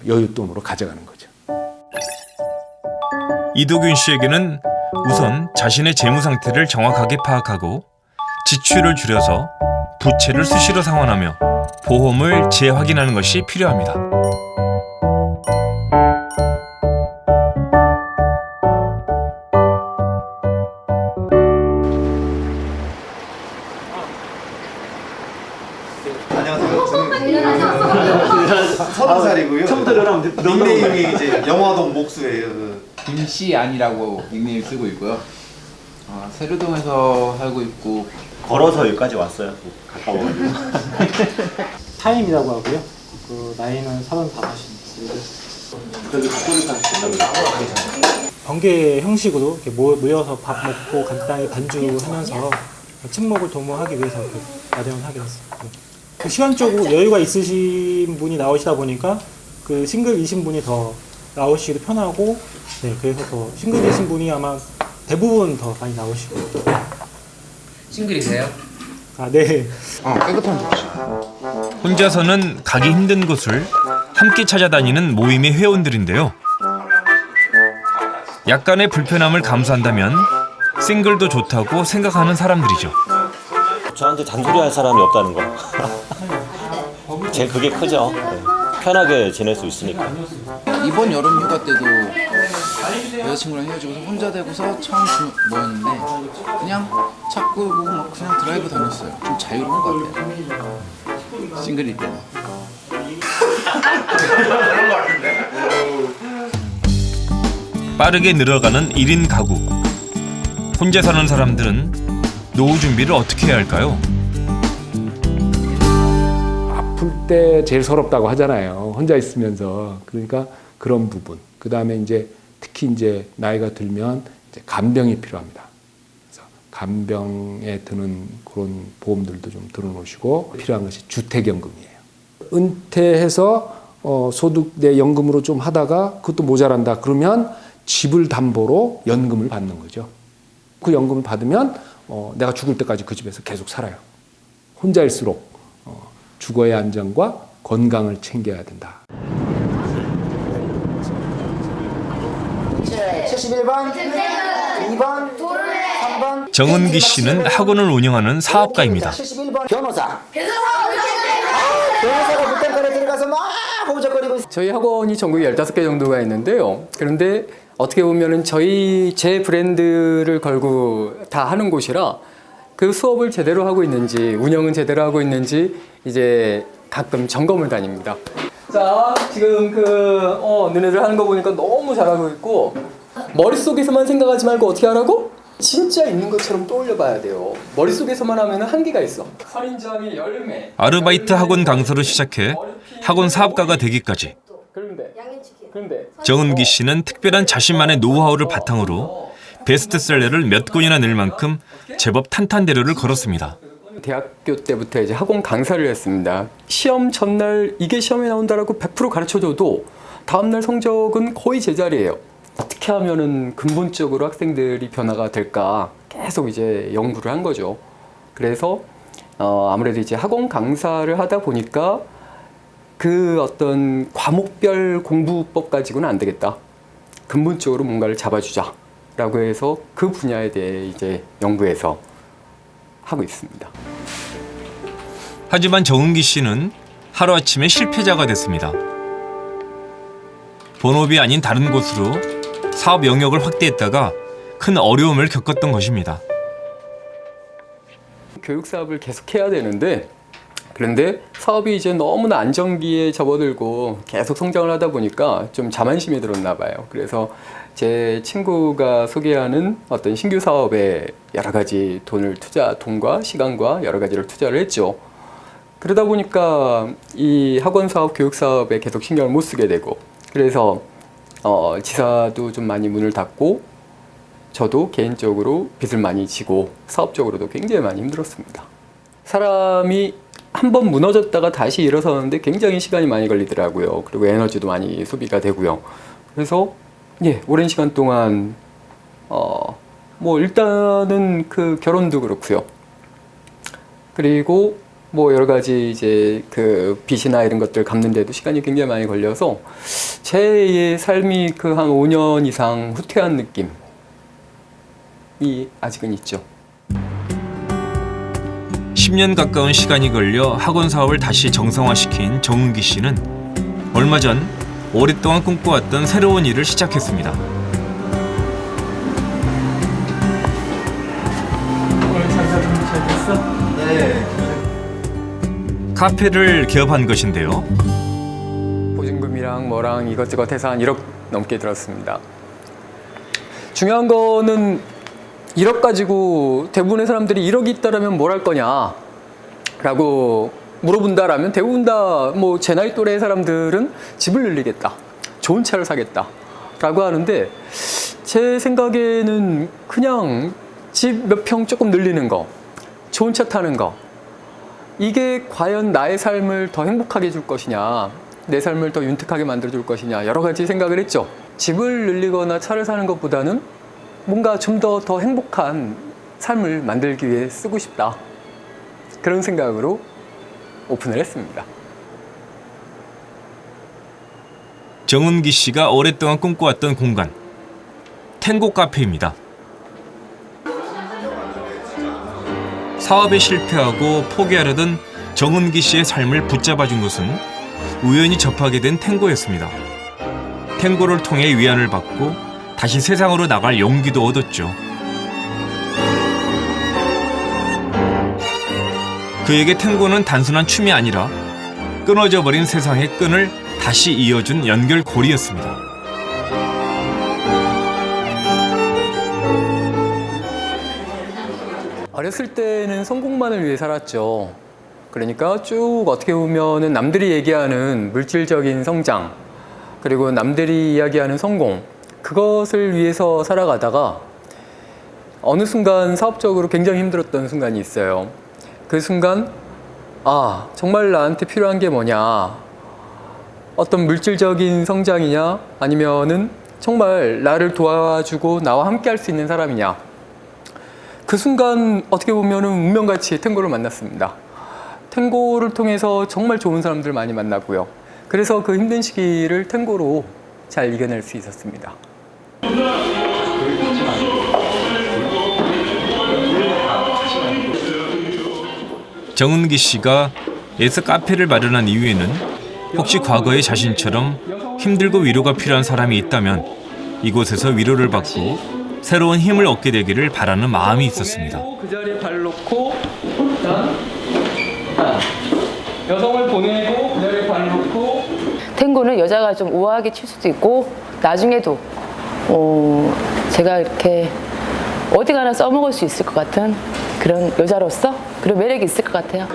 여윳돈으로 가져가는 거죠. 이도균 씨에게는 우선 자신의 재무 상태를 정확하게 파악하고 지출을 줄여서 부채를 수시로 상환하며 보험을 재확인하는 것이 필요합니다. 안녕하세요. 저는 30살이고요. 닉네임이 이제 영화동 목수예요. 김씨 안이라고 닉네임 쓰고 있고요. 세류동에서 살고 있고 걸어서 여기까지 왔어요. 가까워가지고. 타임이라고 하고요. 그 나이는 34입니다. 번개 형식으로 이렇게 모여서 밥 먹고 간단히 반주하면서 친목을 도모하기 위해서 마련을 하게 됐습니다. 그 시간적으로 여유가 있으신 분이 나오시다 보니까 그 싱글이신 분이 더 나오시기도 편하고, 네, 그래서 더 싱글이신 분이 아마 대부분 더 많이 나오시고. 싱글이세요? 아, 네. 깨끗한 곳이죠. 혼자서는 가기 힘든 곳을 함께 찾아다니는 모임의 회원들인데요. 약간의 불편함을 감수한다면 싱글도 좋다고 생각하는 사람들이죠. 저한테 잔소리할 사람이 없다는 거. 제일 그게 크죠. 네. 편하게 지낼 수 있으니까. 이번 여름 휴가 때도 여자친구랑 헤어지고서 혼자 되고서 처음 모였는데 그냥 자꾸 보고 막 그냥 드라이브 다녔어요. 좀 자유로운 것 같아요. 싱글일 때는. 빠르게 늘어가는 1인 가구. 혼자 사는 사람들은 노후 준비를 어떻게 해야 할까요? 아플 때 제일 서럽다고 하잖아요. 혼자 있으면서. 그러니까 그런 부분. 그 다음에 이제 특히 이제 나이가 들면 이제 간병이 필요합니다. 그래서 간병에 드는 그런 보험들도 좀 들어놓으시고 필요한 것이 주택연금이에요. 은퇴해서 소득 내 연금으로 좀 하다가 그것도 모자란다. 그러면 집을 담보로 연금을 받는 거죠. 그 연금을 받으면 내가 죽을 때까지 그 집에서 계속 살아요. 혼자일수록 주거의 안정과 건강을 챙겨야 된다. 71번, 2번, 3번. 정은기 씨는 학원을 운영하는 사업가입니다. 71번 변호사. 변호사가 부탁간에 들어가서 막 호적거리고 있어요. 저희 학원이 전국에 15개 정도가 있는데요. 그런데 어떻게 보면은 제 브랜드를 걸고 다 하는 곳이라 그 수업을 제대로 하고 있는지 운영은 제대로 하고 있는지 이제 가끔 점검을 다닙니다. 자, 지금 너네들 하는 거 보니까 너무 잘하고 있고 머릿속에서만 생각하지 말고 어떻게 하라고? 진짜 있는 것처럼 떠올려 봐야 돼요. 머릿속에서만 하면 한계가 있어. 선인장의 열매. 아르바이트 학원 강사로 시작해 학원 사업가가 되기까지. 그런데 정은기 씨는 특별한 자신만의 노하우를 바탕으로 베스트셀러를 몇 권이나 낼 만큼 제법 탄탄대로를 걸었습니다. 대학교 때부터 이제 학원 강사를 했습니다. 시험 전날 이게 시험에 나온다라고 100% 가르쳐줘도 다음날 성적은 거의 제자리예요. 어떻게 하면은 근본적으로 학생들이 변화가 될까 계속 이제 연구를 한 거죠. 그래서 아무래도 이제 학원 강사를 하다 보니까 그 어떤 과목별 공부법 가지고는 안 되겠다. 근본적으로 뭔가를 잡아주자라고 해서 그 분야에 대해 이제 연구해서 하고 있습니다. 하지만 정은기 씨는 하루아침에 실패자가 됐습니다. 본업이 아닌 다른 곳으로 사업 영역을 확대했다가 큰 어려움을 겪었던 것입니다. 교육 사업을 계속해야 되는데 그런데 사업이 이제 너무나 안정기에 접어들고 계속 성장을 하다 보니까 좀 자만심이 들었나 봐요. 그래서 제 친구가 소개하는 어떤 신규 사업에 여러 가지 돈과 시간과 여러 가지를 투자를 했죠. 그러다 보니까 이 학원 사업, 교육 사업에 계속 신경을 못 쓰게 되고, 그래서 지사도 좀 많이 문을 닫고, 저도 개인적으로 빚을 많이 지고 사업적으로도 굉장히 많이 힘들었습니다. 사람이 한번 무너졌다가 다시 일어서는데 굉장히 시간이 많이 걸리더라고요. 그리고 에너지도 많이 소비가 되고요. 그래서 오랜 시간 동안 뭐 일단은 그 결혼도 그렇고요. 그리고 뭐 여러 가지 이제 그 빚이나 이런 것들 갚는데도 시간이 굉장히 많이 걸려서 제 삶이 그 한 5년 이상 후퇴한 느낌이 아직은 있죠. 10년 가까운 시간이 걸려 학원 사업을 다시 정상화시킨 정은기 씨는 얼마 전 오랫동안 꿈꿔왔던 새로운 일을 시작했습니다. 오늘 장사 좀 잘 됐어? 네. 카페를 개업한 것인데요. 보증금이랑 뭐랑 이것저것 해서 한 1억 넘게 들었습니다. 중요한 거는 1억 가지고 대부분의 사람들이 1억이 있다라면 뭘 할 거냐 라고 물어본다라면 대부분 다 뭐 제 나이 또래의 사람들은 집을 늘리겠다, 좋은 차를 사겠다 라고 하는데, 제 생각에는 그냥 집 몇 평 조금 늘리는 거, 좋은 차 타는 거, 이게 과연 나의 삶을 더 행복하게 해줄 것이냐, 내 삶을 더 윤택하게 만들어줄 것이냐, 여러 가지 생각을 했죠. 집을 늘리거나 차를 사는 것보다는 뭔가 좀 더 행복한 삶을 만들기 위해 쓰고 싶다, 그런 생각으로 오픈을 했습니다. 정은기 씨가 오랫동안 꿈꿔왔던 공간, 탱고 카페입니다. 사업에 실패하고 포기하려던 정은기 씨의 삶을 붙잡아준 것은 우연히 접하게 된 탱고였습니다. 탱고를 통해 위안을 받고 다시 세상으로 나갈 용기도 얻었죠. 그에게 탱고는 단순한 춤이 아니라 끊어져 버린 세상의 끈을 다시 이어준 연결고리였습니다. 어렸을 때는 성공만을 위해 살았죠. 그러니까 쭉 어떻게 보면은 남들이 얘기하는 물질적인 성장, 그리고 남들이 이야기하는 성공, 그것을 위해서 살아가다가 어느 순간 사업적으로 굉장히 힘들었던 순간이 있어요. 그 순간, 정말 나한테 필요한 게 뭐냐, 어떤 물질적인 성장이냐, 아니면은 정말 나를 도와주고 나와 함께 할 수 있는 사람이냐. 그 순간 어떻게 보면은 운명같이 탱고를 만났습니다. 탱고를 통해서 정말 좋은 사람들 많이 만나고요. 그래서 그 힘든 시기를 탱고로 잘 이겨낼 수 있었습니다. 정은기 씨가 애써 카페를 마련한 이유에는 혹시 과거의 자신처럼 힘들고 위로가 필요한 사람이 있다면 이곳에서 위로를 받고 새로운 힘을 얻게 되기를 바라는 마음이 있었습니다. 그 자리에 발 놓고, 여성을 보내고 그 자리에 발 놓고. 탱고는 여자가 좀 우아하게 칠 수도 있고, 나중에도 제가 이렇게 어디 가나 써먹을 수 있을 것 같은 그런 여자로서 그런 매력이 있을 것 같아요.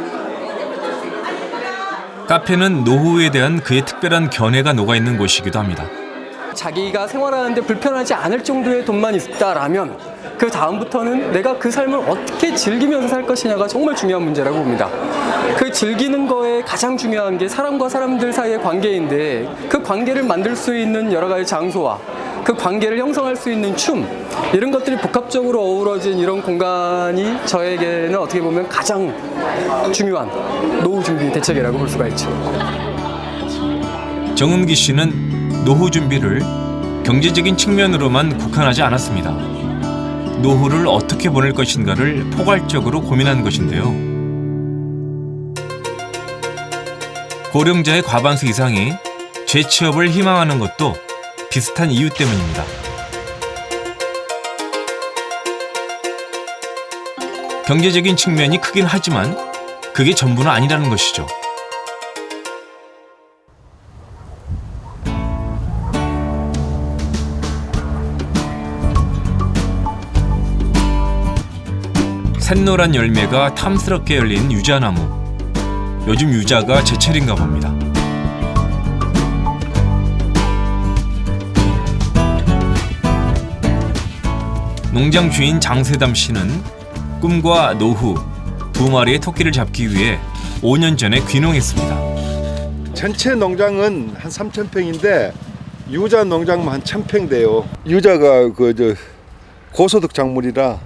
카페는 노후에 대한 그의 특별한 견해가 녹아있는 곳이기도 합니다. 자기가 생활하는데 불편하지 않을 정도의 돈만 있다라면 그 다음부터는 내가 그 삶을 어떻게 즐기면서 살 것이냐가 정말 중요한 문제라고 봅니다. 그 즐기는 거에 가장 중요한 게 사람과 사람들 사이의 관계인데, 그 관계를 만들 수 있는 여러 가지 장소와 그 관계를 형성할 수 있는 춤, 이런 것들이 복합적으로 어우러진 이런 공간이 저에게는 어떻게 보면 가장 중요한 노후 준비 대책이라고 볼 수가 있죠. 정은기 씨는 노후 준비를 경제적인 측면으로만 국한하지 않았습니다. 노후를 어떻게 보낼 것인가를 포괄적으로 고민한 것인데요. 고령자의 과반수 이상이 재취업을 희망하는 것도 비슷한 이유 때문입니다. 경제적인 측면이 크긴 하지만 그게 전부는 아니라는 것이죠. 샛노란 열매가 탐스럽게 열린 유자나무. 요즘 유자가 제철인가 봅니다. 농장 주인 장세담 씨는 꿈과 노후, 2마리의 토끼를 잡기 위해 5년 전에 귀농했습니다. 전체 농장은 한 3,000평인데 유자 농장만 한 1,000평 돼요. 유자가 고소득 작물이라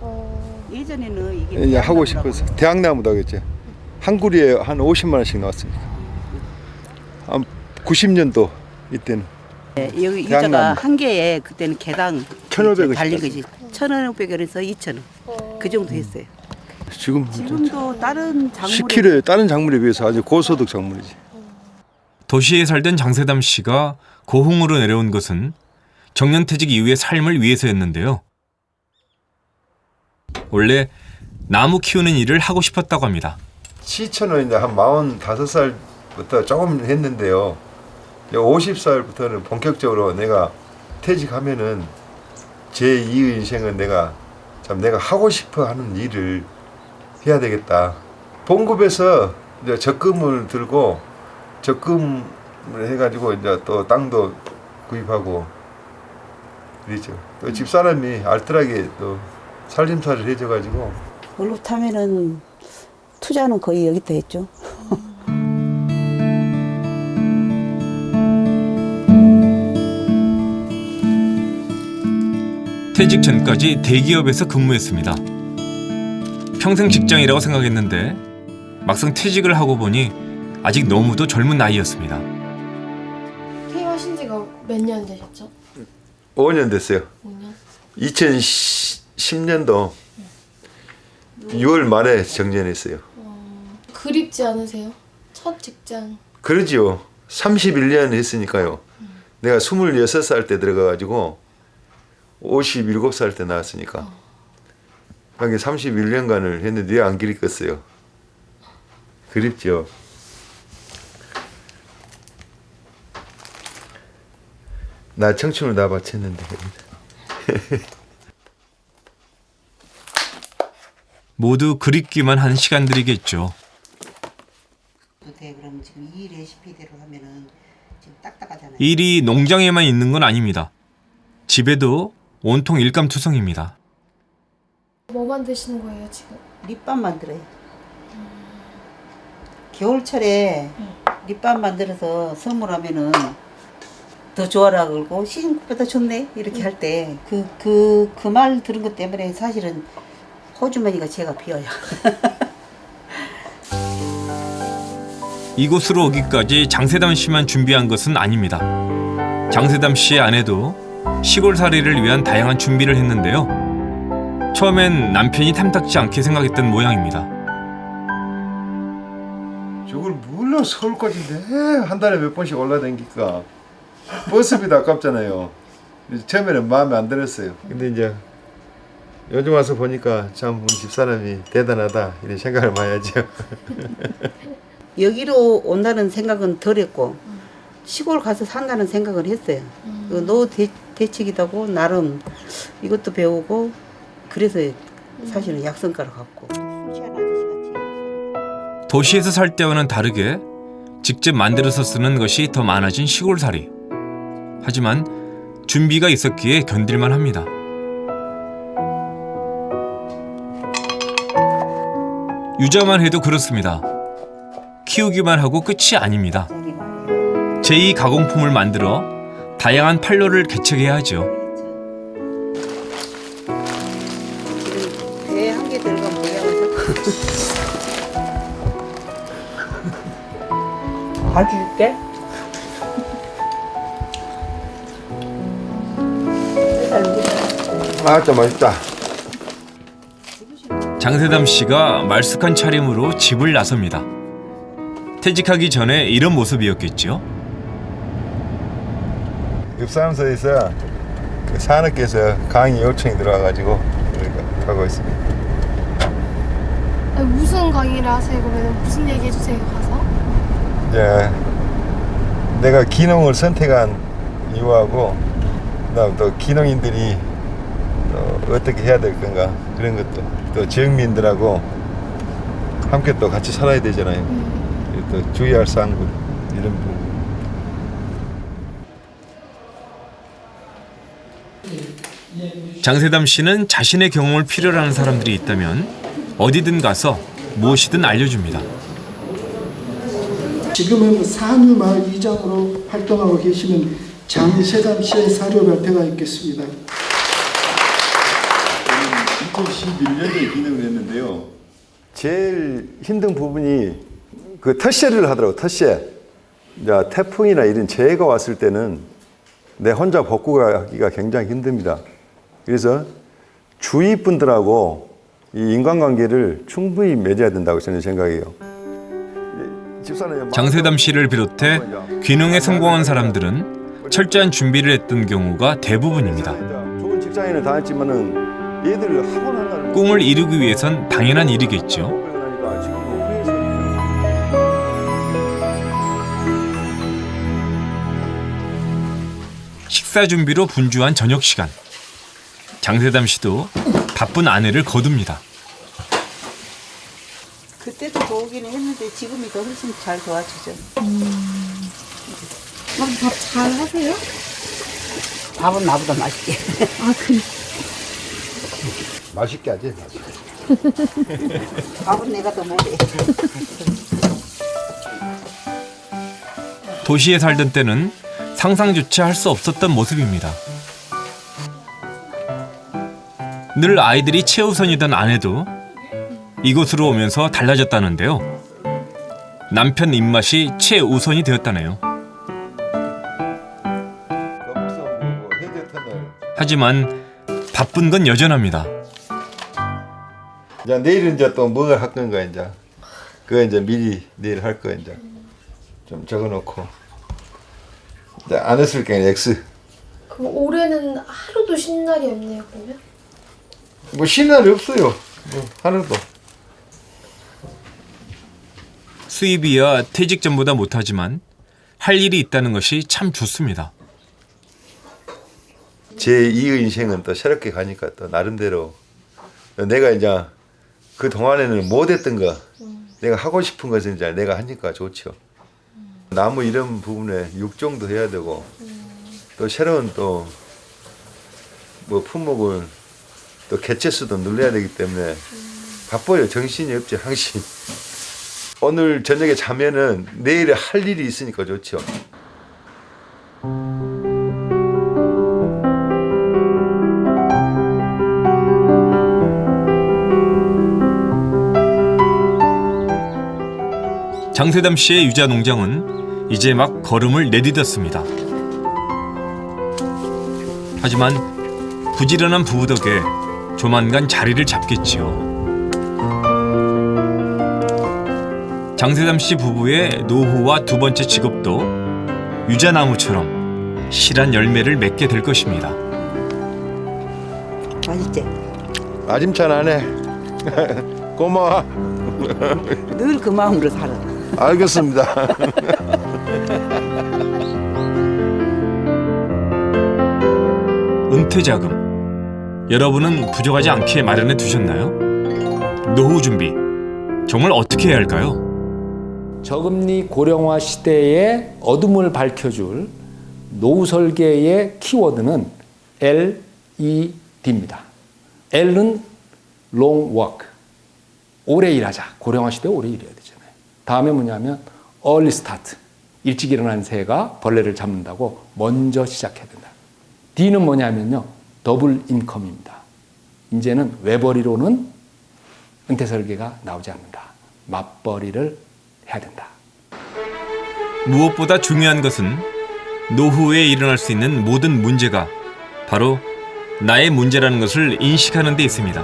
예전에는 이게 하고 싶어서 대학나무다 그랬죠. 한 구리에 한 50만 원씩 나왔습니다. 한 90년도 이때는. 네, 여기 유자가 한 개에 그때는 개당 1,500원씩 달린 거지. 1,500원에서 2,000원 그 정도 했어요. 지금도 다른 작물에 10kg에 다른 작물에 비해서 아주 고소득 작물이지. 도시에 살던 장세담 씨가 고흥으로 내려온 것은 정년퇴직 이후의 삶을 위해서였는데요. 원래 나무 키우는 일을 하고 싶었다고 합니다. 시천은 이제 한 45살부터 조금 했는데요. 50살부터는 본격적으로 내가 퇴직하면은 제 2의 인생은 내가 하고 싶어 하는 일을 해야 되겠다. 본급에서 이제 적금을 들고 적금을 해가지고 이제 또 땅도 구입하고 그랬죠. 또 집사람이 알뜰하게 또 살림살이를 해줘가지고 그렇다면은 투자는 거의 여기다 했죠. 퇴직 전까지 대기업에서 근무했습니다. 평생 직장이라고 생각했는데 막상 퇴직을 하고 보니 아직 너무도 젊은 나이였습니다. 퇴임하신 지가 몇 년 되셨죠? 5년 됐어요. 5년? 2010년도 6월 말에 정년했어요. 그립지 않으세요? 첫 직장. 그러지요. 31년 했으니까요. 내가 26살 때 들어가가지고 57살 때 나왔으니까 하긴 31년간을 했는데 왜 안 그립겠어요. 그립죠. 나 청춘을 다 바쳤는데. 모두 그립기만 한 시간들이겠죠. 그럼 지금 이 레시피대로 하면은 지금 딱딱하잖아요. 일이 농장에만 있는 건 아닙니다. 집에도 온통 일감투성입니다. 뭐 만드시는 거예요 지금? 립밤 만들어요. 겨울철에 립밤 만들어서 선물하면은 더 좋아라 그러고 시즌국보다 좋네 이렇게 할 때 그 말 들은 것 때문에 사실은 호주머니가 제가 비어요. 이곳으로 오기까지 장세담 씨만 준비한 것은 아닙니다. 장세담 씨의 아내도 시골살이를 위한 다양한 준비를 했는데요. 처음엔 남편이 탐탁지 않게 생각했던 모양입니다. 저걸 물론 서울까지 한 달에 몇 번씩 올라다니니까 버스비도 아깝잖아요. 처음에는 마음에 안 들었어요. 근데 이제 요즘 와서 보니까 참 우리 집사람이 대단하다 이런 생각을 많이 하죠. 여기로 온다는 생각은 덜 했고 시골 가서 산다는 생각을 했어요. 노 대책이다고 나름 이것도 배우고 그래서 사실은 약성가를 갖고 도시에서 살 때와는 다르게 직접 만들어서 쓰는 것이 더 많아진 시골살이. 하지만 준비가 있었기에 견딜만 합니다. 유자만 해도 그렇습니다. 키우기만 하고 끝이 아닙니다. 제2 가공품을 만들어 다양한 판로를 개척해야 하죠. 배에 한 개 들어간 모양을 봐줄게. 아, 좀 맛있다. 장세담 씨가 말쑥한 차림으로 집을 나섭니다. 퇴직하기 전에 이런 모습이었겠죠. 육사무소에서 산업계에서 강의 요청이 들어와가지고 하고 있습니다. 아니, 무슨 어떤 강의를 하세요? 그러면 무슨 얘기 해주세요, 가서? 예, 내가 기농을 선택한 이유하고 그다음 또 기농인들이 또 어떻게 해야 될 건가 그런 것도 또 지역민들하고 함께 또 같이 살아야 되잖아요. 또 주의할 사항들 이런 부분. 장세담 씨는 자신의 경험을 필요로 하는 사람들이 있다면 어디든 가서 무엇이든 알려줍니다. 지금은 산유마을 이장으로 활동하고 계시는 장세담 씨의 사료 발표가 있겠습니다. 2011년에 기능을 했는데요. 제일 힘든 부분이 그 텃세를 하더라고. 텃세. 자, 태풍이나 이런 재해가 왔을 때는 내 혼자 복구하기가 굉장히 힘듭니다. 그래서 주위 분들하고 이 인간관계를 충분히 맺어야 된다고 저는 생각해요. 장세담 씨를 비롯해 귀농에 성공한 사람들은 철저한 준비를 했던 경우가 대부분입니다. 좋은 직장인을 다녔지만은 얘들 학원 하나를 꿈을 이루기 위해선 당연한 일이겠죠. 식사 준비로 분주한 저녁 시간. 장세담 씨도 바쁜 아내를 거둡니다. 그때도 도우기는 했는데 지금이 더 훨씬 잘 도와주죠. 밥 잘 하세요? 밥은 나보다 맛있게. 아, 그래. 맛있게 하지. 맛있게. 밥은 내가 더 못해. 도시에 살던 때는 상상조차 할 수 없었던 모습입니다. 늘 아이들이 최우선이던 아내도 이곳으로 오면서 달라졌다는데요. 남편 입맛이 최우선이 되었다네요. 하지만 바쁜 건 여전합니다. 자, 내일은 이제 또 뭘 할 건가 이제. 그거 이제 미리 내일 할 거 이제 좀 적어놓고. 이제 안 했을 경우는 X. 그럼 올해는 하루도 쉬는 날이 없네요, 그러면? 뭐 쉬는 날이 없어요. 뭐 하루도. 수입이야 퇴직 전보다 못하지만 할 일이 있다는 것이 참 좋습니다. 제 2의 인생은 또 새롭게 가니까 또 나름대로 내가 이제 그 동안에는 못했던 거 내가 하고 싶은 것은 이제 내가 하니까 좋죠. 나무 이런 부분에 육종도 해야 되고 또 새로운 또 뭐 품목을 또 개체수도 늘려야 되기 때문에 바빠요. 정신이 없지 항상. 오늘 저녁에 자면은 내일에 할 일이 있으니까 좋죠. 장세담 씨의 유자 농장은 이제 막 걸음을 내딛었습니다. 하지만 부지런한 부부 덕에 조만간 자리를 잡겠지요. 장세담 씨 부부의 노후와 두 번째 직업도 유자나무처럼 실한 열매를 맺게 될 것입니다. 맛있지? 아짐찬하네. 고마워. 늘 그 마음으로 살아. 알겠습니다. 은퇴자금. 여러분은 부족하지 않게 마련해 두셨나요? 노후 준비. 정말 어떻게 해야 할까요? 저금리 고령화 시대의 어둠을 밝혀줄 노후 설계의 키워드는 LED입니다. L은 long work, 오래 일하자. 고령화 시대에 오래 일해야 되잖아요. 다음에 뭐냐면 early start, 일찍 일어난 새가 벌레를 잡는다고 먼저 시작해야 된다. D는 뭐냐면요, 더블 인컴입니다. 이제는 외벌이로는 은퇴 설계가 나오지 않는다. 맞벌이를 해야 된다. 무엇보다 중요한 것은 노후에 일어날 수 있는 모든 문제가 바로 나의 문제라는 것을 인식하는 데 있습니다.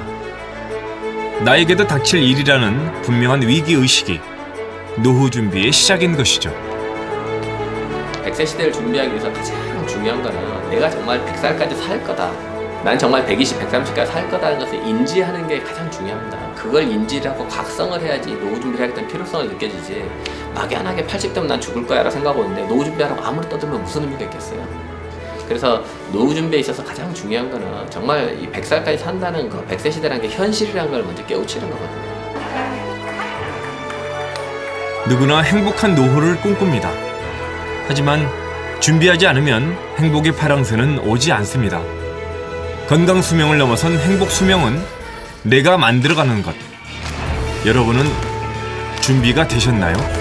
나에게도 닥칠 일이라는 분명한 위기의식이 노후 준비의 시작인 것이죠. 100세 시대를 준비하기 위해서 가장 중요한 거는 내가 정말 100살까지 살 거다. 난 정말 120, 130까지 살 거다는 것을 인지하는 게 가장 중요합니다. 그걸 인지를 하고 각성을 해야지 노후 준비를 하겠다는 필요성을 느껴지지 막연하게 80대면 난 죽을 거야 라고 생각하고 있는데 노후 준비하라고 아무리 떠들면 무슨 의미가 있겠어요. 그래서 노후 준비에 있어서 가장 중요한 거는 정말 이 100살까지 산다는 거, 100세 시대라는 게 현실이라는 걸 먼저 깨우치는 거거든요. 누구나 행복한 노후를 꿈꿉니다. 하지만 준비하지 않으면 행복의 파랑새는 오지 않습니다. 건강 수명을 넘어선 행복 수명은 내가 만들어가는 것. 여러분은 준비가 되셨나요?